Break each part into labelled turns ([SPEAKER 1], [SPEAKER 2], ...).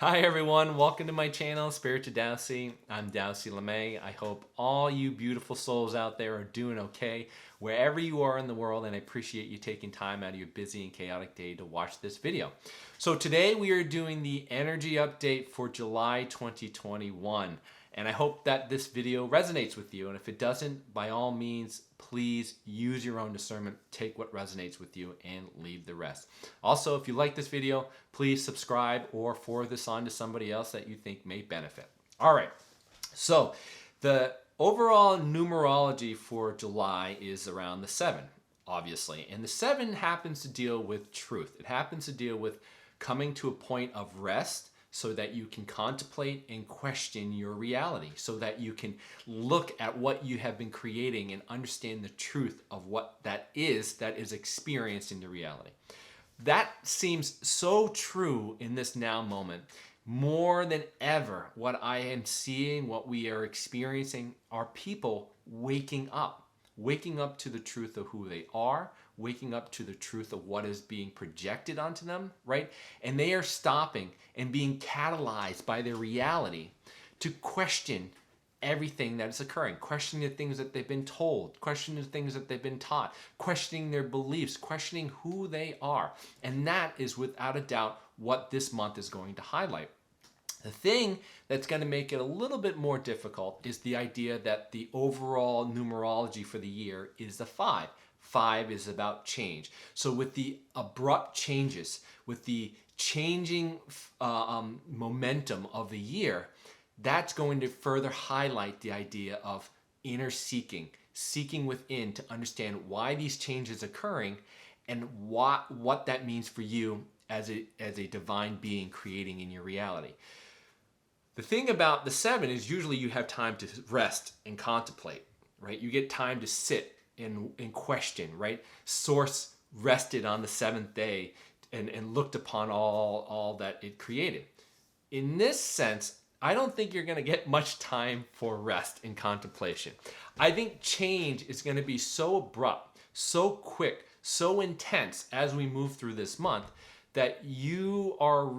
[SPEAKER 1] Hi everyone, welcome to my channel, Spirit to Dowsey. I'm Dowsey LeMay. I hope all you beautiful souls out there are doing okay wherever you are in the world, and I appreciate you taking time out of your busy and chaotic day to watch this video. So today we are doing the energy update for July 2021, and I hope that this video resonates with you, and if it doesn't, by all means, please use your own discernment, take what resonates with you and leave the rest. Also, if you like this video, please subscribe or forward this on to somebody else that you think may benefit. All right, so the overall numerology for July is around the 7, obviously, and the 7 happens to deal with truth. It happens to deal with coming to a point of rest so that you can contemplate and question your reality, so that you can look at what you have been creating and understand the truth of what that is experienced in the reality. That seems so true in this now moment. More than ever, what I am seeing, what we are experiencing, are people waking up to the truth of who they are, waking up to the truth of what is being projected onto them, right? And they are stopping and being catalyzed by their reality to question everything that is occurring, questioning the things that they've been told, questioning the things that they've been taught, questioning their beliefs, questioning who they are. And that is without a doubt what this month is going to highlight. The thing that's going to make it a little bit more difficult is the idea that the overall numerology for the year is the 5. 5 is about change. So with the abrupt changes, with the changing momentum of the year, that's going to further highlight the idea of inner seeking within to understand why these changes are occurring and what that means for you as a divine being creating in your reality. The thing about the 7 is usually you have time to rest and contemplate, right? You get time to sit and question, right? Source rested on the 7th day and looked upon all that it created. In this sense, I don't think you're going to get much time for rest and contemplation. I think change is going to be so abrupt, so quick, so intense as we move through this month that you aren't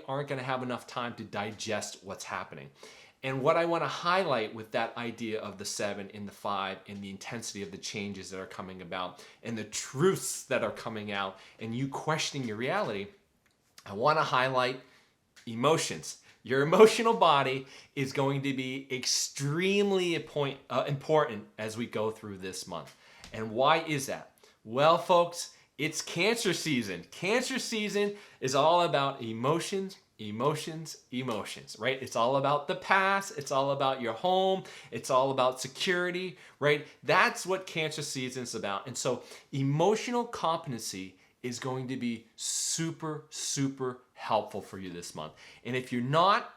[SPEAKER 1] going to have enough time to digest what's happening. And what I want to highlight with that idea of the 7 and the 5 and the intensity of the changes that are coming about and the truths that are coming out and you questioning your reality, I want to highlight emotions. Your emotional body is going to be extremely important as we go through this month. And why is that? Well, folks, it's Cancer season. Cancer season is all about emotions, right? It's all about the past. It's all about your home. It's all about security, right? That's what Cancer season is about. And so emotional competency is going to be super, super helpful for you this month. And if you're not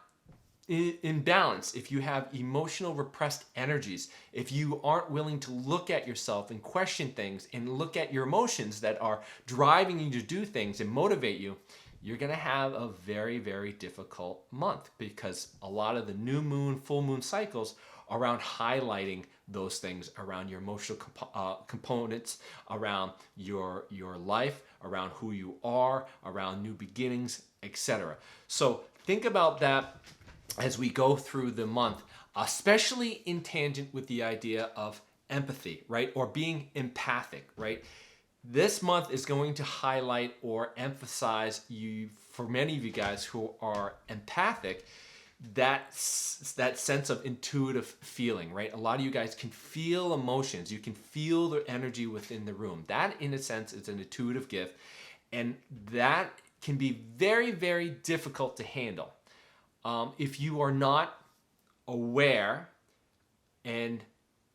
[SPEAKER 1] in balance, if you have emotional repressed energies, if you aren't willing to look at yourself and question things and look at your emotions that are driving you to do things and motivate you, you're going to have a very, very difficult month because a lot of the new moon, full moon cycles are around highlighting those things around your emotional components, around your life, around who you are, around new beginnings, etc. So think about that as we go through the month, especially in tangent with the idea of empathy, right? Or being empathic, right? This month is going to highlight or emphasize you, for many of you guys who are empathic, that sense of intuitive feeling, right? A lot of you guys can feel emotions. You can feel the energy within the room. That, in a sense, is an intuitive gift, and that can be very, very difficult to handle if you are not aware and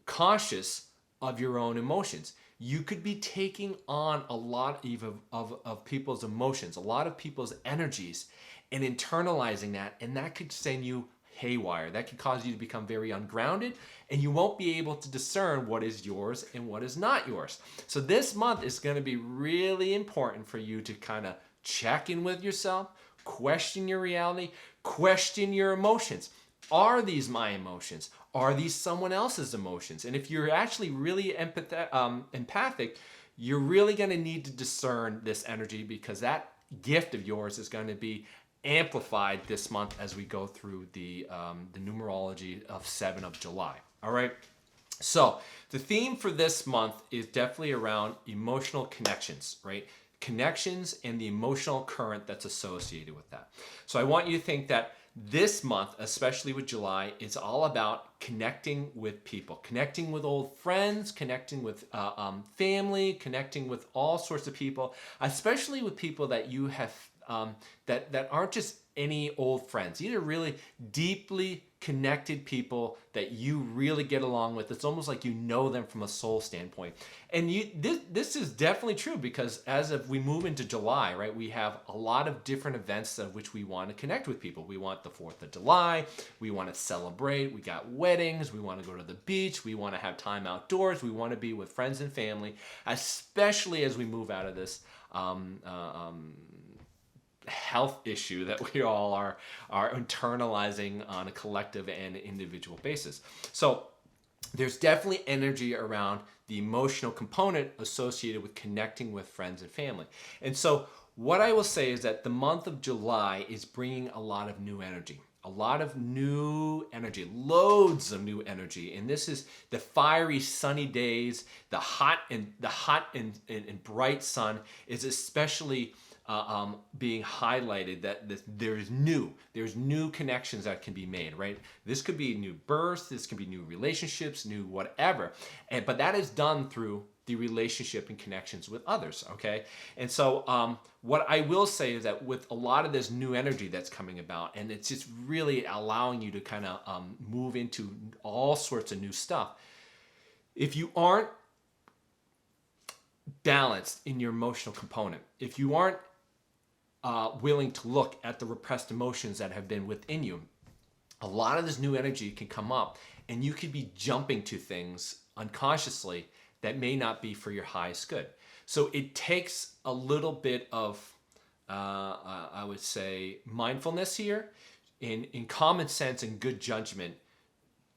[SPEAKER 1] conscious of your own emotions. You could be taking on a lot of people's emotions, a lot of people's energies, and internalizing that, and that could send you haywire. That could cause you to become very ungrounded, and you won't be able to discern what is yours and what is not yours. So this month is going to be really important for you to kind of check in with yourself, question your reality, question your emotions. Are these my emotions? Are these someone else's emotions? And if you're actually really empathic, you're really going to need to discern this energy, because that gift of yours is going to be amplified this month as we go through the numerology of 7 of July. All right. So the theme for this month is definitely around emotional connections, right? Connections and the emotional current that's associated with that. So I want you to think that this month, especially with July, is all about connecting with people, connecting with old friends, connecting with family, connecting with all sorts of people, especially with people that you have that aren't just any old friends. These are really deeply connected people that you really get along with. It's almost like you know them from a soul standpoint. And this is definitely true because as we move into July, right, we have a lot of different events of which we want to connect with people. We want the 4th of July. We want to celebrate. We got weddings. We want to go to the beach. We want to have time outdoors. We want to be with friends and family, especially as we move out of this health issue that we all are internalizing on a collective and individual basis. So there's definitely energy around the emotional component associated with connecting with friends and family. And so what I will say is that the month of July is bringing a lot of new energy. A lot of new energy, loads of new energy, and this is the fiery, sunny days. The hot and bright sun is especially being highlighted. That there's new connections that can be made. Right, this could be new births, this could be new relationships, new whatever, but that is done through the relationship and connections with others. Okay, and so what I will say is that with a lot of this new energy that's coming about, and it's just really allowing you to kind of move into all sorts of new stuff. If you aren't balanced in your emotional component, if you aren't willing to look at the repressed emotions that have been within you, a lot of this new energy can come up and you could be jumping to things unconsciously that may not be for your highest good. So it takes a little bit of, I would say, mindfulness here, in common sense and good judgment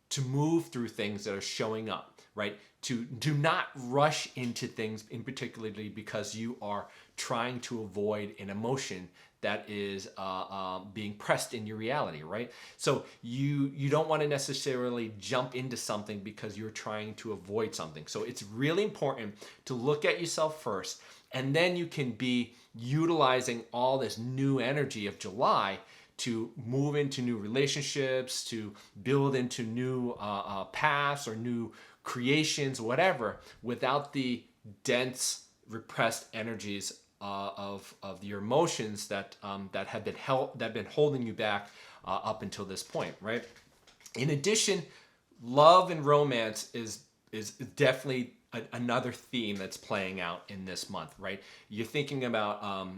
[SPEAKER 1] to move through things that are showing up, right? To do not rush into things, in particularly because you are trying to avoid an emotion that is being pressed in your reality, right? So you don't want to necessarily jump into something because you're trying to avoid something. So it's really important to look at yourself first, and then you can be utilizing all this new energy of July to move into new relationships, to build into new paths or new creations, whatever, without the dense, repressed energies of your emotions that have been holding you back up until this point, right? In addition, love and romance is definitely another theme that's playing out in this month, right? You're thinking about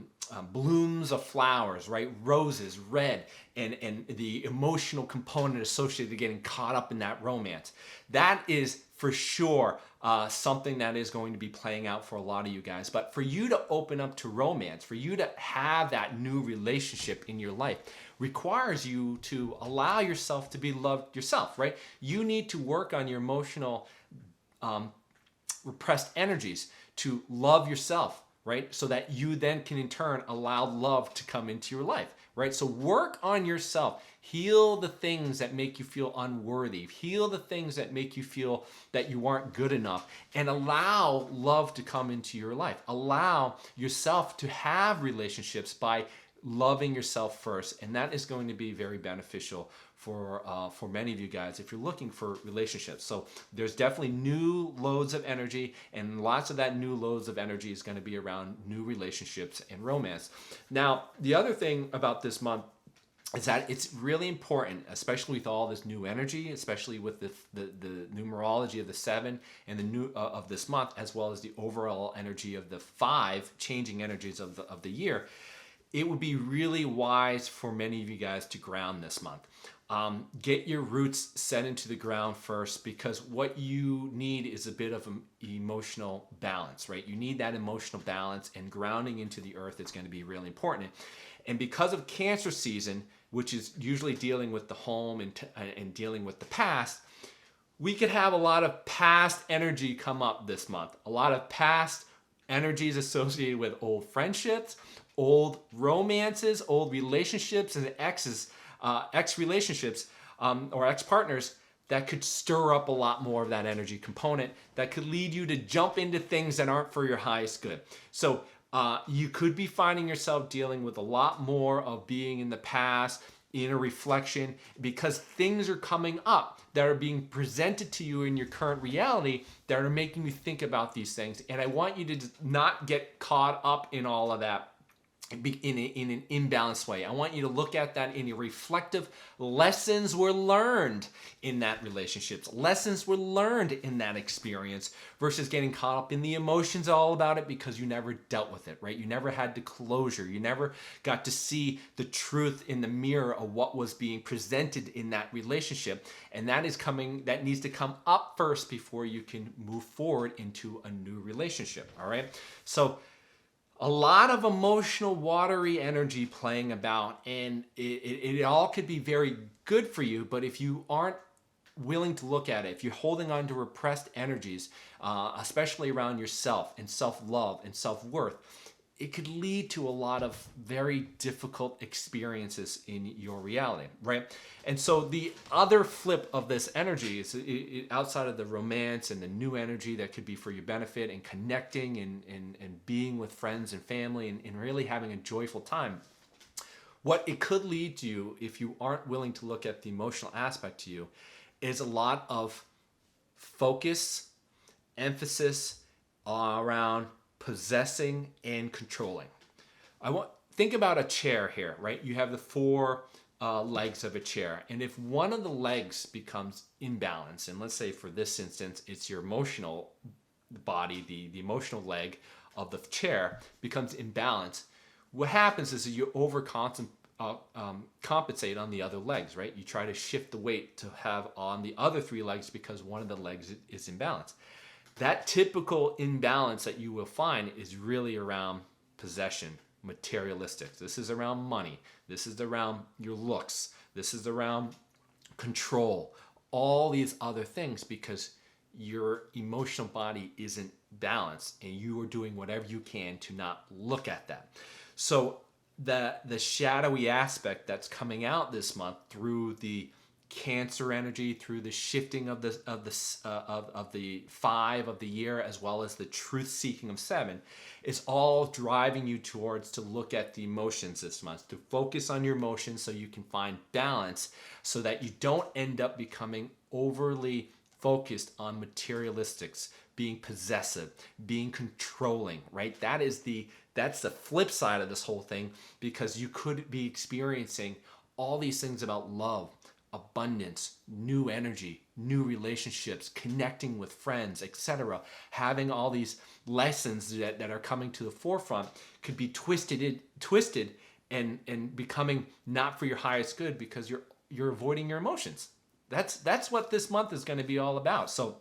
[SPEAKER 1] blooms of flowers, right? Roses, red, and the emotional component associated with getting caught up in that romance. That is for sure something that is going to be playing out for a lot of you guys. But for you to open up to romance, for you to have that new relationship in your life, requires you to allow yourself to be loved yourself, right? You need to work on your emotional repressed energies to love yourself, right? So that you then can in turn allow love to come into your life, right? So work on yourself. Heal the things that make you feel unworthy. Heal the things that make you feel that you aren't good enough, and allow love to come into your life. Allow yourself to have relationships by loving yourself first, and that is going to be very beneficial for many of you guys if you're looking for relationships. So there's definitely new loads of energy, and lots of that new loads of energy is going to be around new relationships and romance. Now, the other thing about this month is that it's really important, especially with all this new energy, especially with the numerology of the 7 and the new of this month, as well as the overall energy of the 5 changing energies of the year. It would be really wise for many of you guys to ground this month. Get your roots set into the ground first, because what you need is a bit of an emotional balance, right? You need that emotional balance, and grounding into the earth is going to be really important. And because of Cancer season, which is usually dealing with the home and dealing with the past, we could have a lot of past energy come up this month. A lot of past energies associated with old friendships, old romances, old relationships, and ex relationships, or ex partners that could stir up a lot more of that energy component that could lead you to jump into things that aren't for your highest good. So you could be finding yourself dealing with a lot more of being in the past, inner reflection, because things are coming up that are being presented to you in your current reality that are making you think about these things. And I want you to not get caught up in all of that in an imbalanced way. I want you to look at that in a reflective. Lessons were learned in that relationships. Lessons were learned in that experience versus getting caught up in the emotions all about it because you never dealt with it, right? You never had the closure. You never got to see the truth in the mirror of what was being presented in that relationship. And that needs to come up first before you can move forward into a new relationship, all right? So a lot of emotional, watery energy playing about, and it all could be very good for you, but if you aren't willing to look at it, if you're holding on to repressed energies, especially around yourself and self-love and self-worth, it could lead to a lot of very difficult experiences in your reality, right? And so the other flip of this energy is outside of the romance and the new energy that could be for your benefit and connecting and being with friends and family and really having a joyful time. What it could lead to you, if you aren't willing to look at the emotional aspect to you, is a lot of focus, emphasis around possessing and controlling. Think about a chair here, right? You have the four legs of a chair, and if one of the legs becomes imbalanced, and let's say for this instance it's your emotional body, the emotional leg of the chair becomes imbalanced, what happens is that you compensate on the other legs, right? You try to shift the weight to have on the other three legs because one of the legs is imbalanced. That typical imbalance that you will find is really around possession, materialistic. This is around money. This is around your looks. This is around control. All these other things because your emotional body isn't balanced and you are doing whatever you can to not look at that. So the shadowy aspect that's coming out this month through the Cancer energy, through the shifting of the 5 of the year, as well as the truth seeking of 7, is all driving you towards to look at the emotions this month, to focus on your emotions so you can find balance, so that you don't end up becoming overly focused on materialistics, being possessive, being controlling, right? That's the flip side of this whole thing, because you could be experiencing all these things about love, abundance, new energy, new relationships, connecting with friends, etc. Having all these lessons that are coming to the forefront could be twisted and becoming not for your highest good because you're avoiding your emotions. That's what this month is going to be all about. So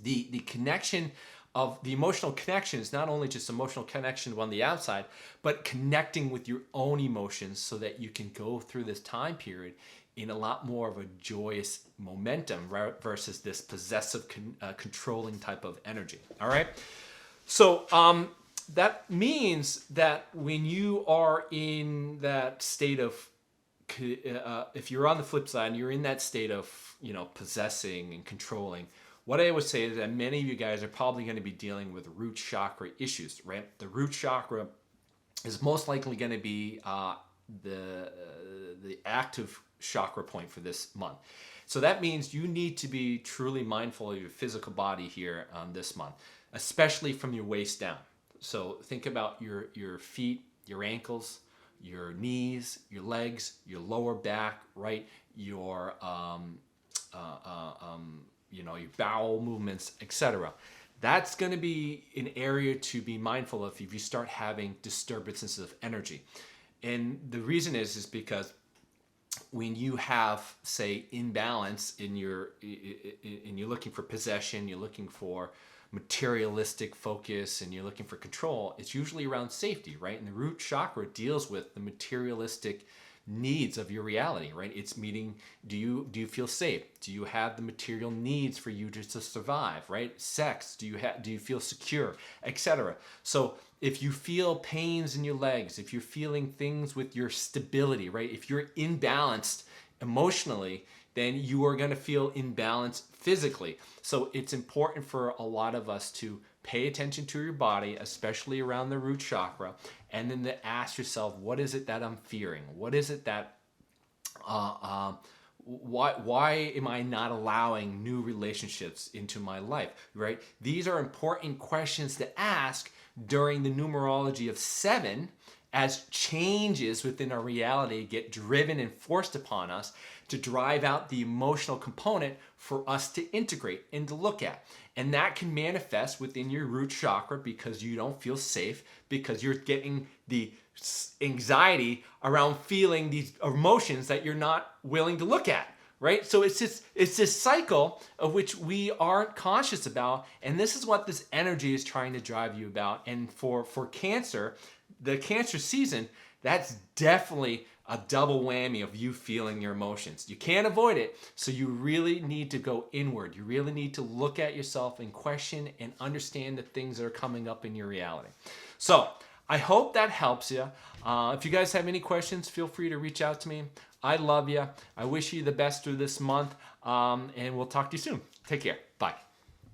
[SPEAKER 1] the connection of the emotional connection is not only just emotional connection on the outside, but connecting with your own emotions so that you can go through this time period in a lot more of a joyous momentum versus this possessive, controlling type of energy. All right. So that means that when you are in that state of, if you're on the flip side and you're in that state of, possessing and controlling, what I would say is that many of you guys are probably going to be dealing with root chakra issues, right? The root chakra is most likely going to be the active chakra point for this month. So that means you need to be truly mindful of your physical body here this month, especially from your waist down. So think about your feet, your ankles, your knees, your legs, your lower back, right? Your your bowel movements, etc. That's going to be an area to be mindful of if you start having disturbances of energy. And the reason is because when you have, say, imbalance and you're looking for possession, you're looking for materialistic focus, and you're looking for control, it's usually around safety, right? And the root chakra deals with the materialistic needs of your reality, right? It's meeting, do you feel safe? Do you have the material needs for you just to survive, right? Sex, do you feel secure, etc. So if you feel pains in your legs, if you're feeling things with your stability, right? If you're imbalanced emotionally, then you are going to feel imbalanced physically. So it's important for a lot of us to pay attention to your body, especially around the root chakra, and then to ask yourself, what is it that I'm fearing? What is it that why am I not allowing new relationships into my life, right? These are important questions to ask during the numerology of 7, as changes within our reality get driven and forced upon us to drive out the emotional component for us to integrate and to look at. And that can manifest within your root chakra because you don't feel safe, because you're getting the anxiety around feeling these emotions that you're not willing to look at, right? So it's this cycle of which we aren't conscious about, and this is what this energy is trying to drive you about. And for Cancer, the Cancer season, that's definitely a double whammy of you feeling your emotions. You can't avoid it, so you really need to go inward. You really need to look at yourself and question and understand the things that are coming up in your reality. So I hope that helps you. If you guys have any questions, feel free to reach out to me. I love you. I wish you the best through this month, and we'll talk to you soon. Take care. Bye.